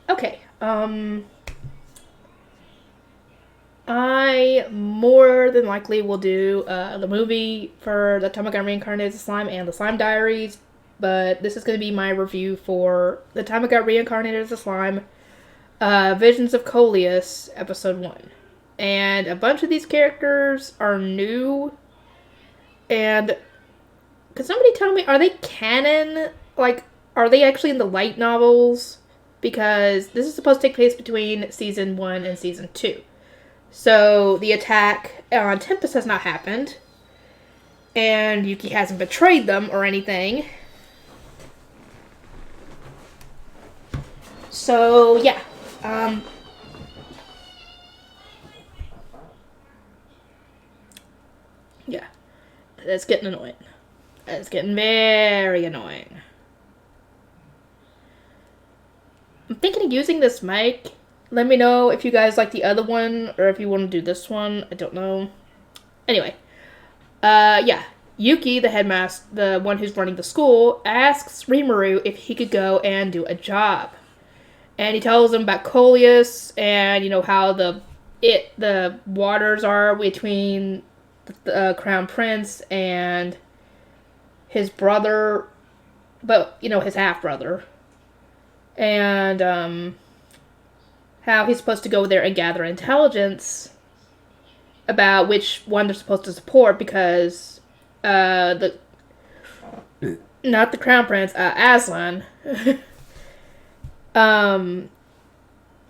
Okay. I more than likely will do the movie for the time I got reincarnated as a slime and the Slime Diaries, but this is going to be my review for the time I got reincarnated as a slime, Visions of Coleus, episode 1. And a bunch of these characters are new, and could somebody tell me, are they canon? Like, are they actually in the light novels? Because this is supposed to take place between season 1 and season 2. So the attack on Tempest has not happened, and Yuki hasn't betrayed them or anything. So yeah, yeah, that's getting annoying. That's getting very annoying. I'm thinking of using this mic. Let me know if you guys like the other one or if you want to do this one. I don't know. Anyway, yeah. Yuki, the headmaster, the one who's running the school, asks Rimuru if he could go and do a job. And he tells him about Coleus and, how the waters are between the Crown Prince and his brother, but, his half-brother. And, how he's supposed to go there and gather intelligence about which one they're supposed to support because not the Crown Prince, Aslan,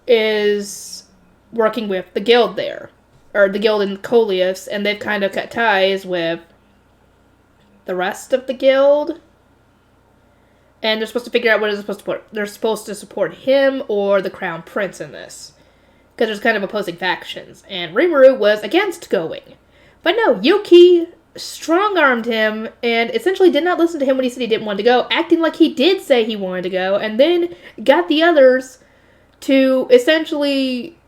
is working with the guild there, or the guild in Coleus, and they've kind of cut ties with the rest of the guild. And they're supposed to figure out what they're supposed to support. They're supposed to support him or the Crown Prince in this. Because there's kind of opposing factions. And Rimuru was against going. But no, Yuki strong-armed him and essentially did not listen to him when he said he didn't want to go, acting like he did say he wanted to go, and then got the others to essentially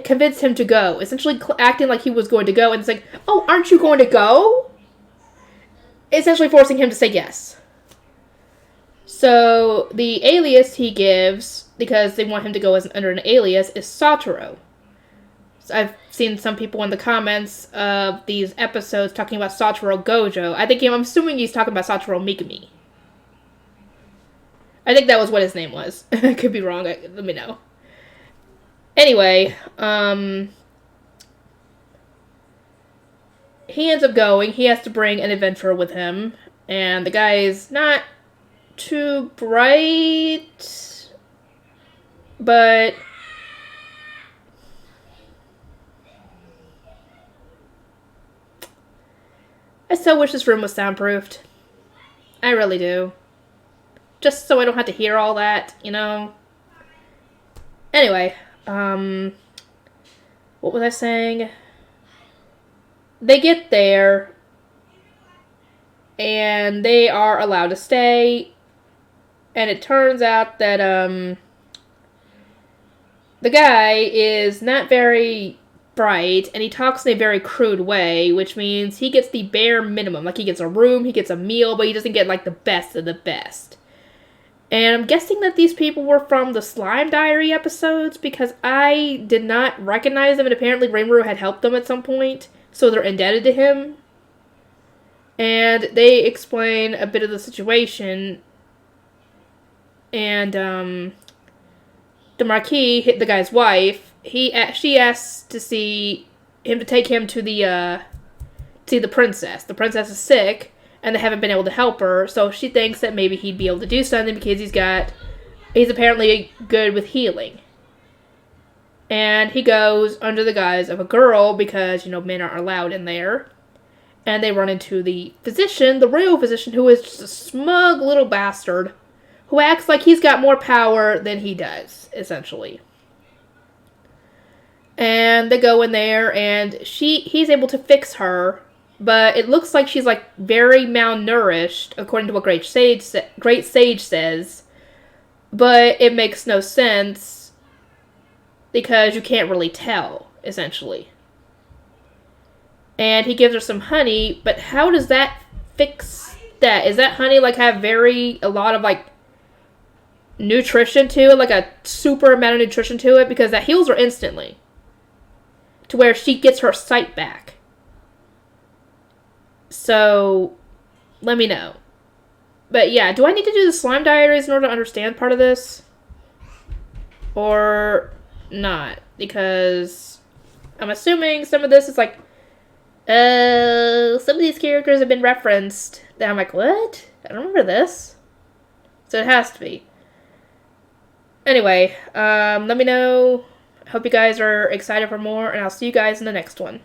convince him to go. Essentially acting like he was going to go, and it's like, oh, aren't you going to go? Essentially forcing him to say yes. So, the alias he gives, because they want him to go under an alias, is Satoru. So I've seen some people in the comments of these episodes talking about Satoru Gojo. I'm assuming he's talking about Satoru Mikami. I think that was what his name was. I could be wrong, let me know. Anyway, he ends up going. He has to bring an adventurer with him, and the guy is not too bright, but I still wish this room was soundproofed. I really do. Just so I don't have to hear all that, Anyway, what was I saying? They get there, and they are allowed to stay. And it turns out that, the guy is not very bright, and he talks in a very crude way, which means he gets the bare minimum. Like, he gets a room, he gets a meal, but he doesn't get, the best of the best. And I'm guessing that these people were from the Slime Diary episodes, because I did not recognize them, and apparently Rimuru had helped them at some point, so they're indebted to him. And they explain a bit of the situation. And, the Marquis, the guy's wife, she asks to see him to take him to see the princess. The princess is sick, and they haven't been able to help her, so she thinks that maybe he'd be able to do something because he's apparently good with healing. And he goes under the guise of a girl because, men aren't allowed in there. And they run into the physician, the royal physician, who is just a smug little bastard who acts like he's got more power than he does, essentially. And they go in there, and he's able to fix her, but it looks like she's, very malnourished, according to what Great Sage says. But it makes no sense, because you can't really tell, essentially. And he gives her some honey, but how does that fix that? Is that honey, have a lot of, nutrition to it, like a super amount of nutrition to it, because that heals her instantly. To where she gets her sight back. So, let me know. But yeah, do I need to do the slime diaries in order to understand part of this? Or not? Because I'm assuming some of this is like, some of these characters have been referenced. That I'm like, what? I don't remember this. So it has to be. Anyway, let me know. Hope you guys are excited for more, and I'll see you guys in the next one.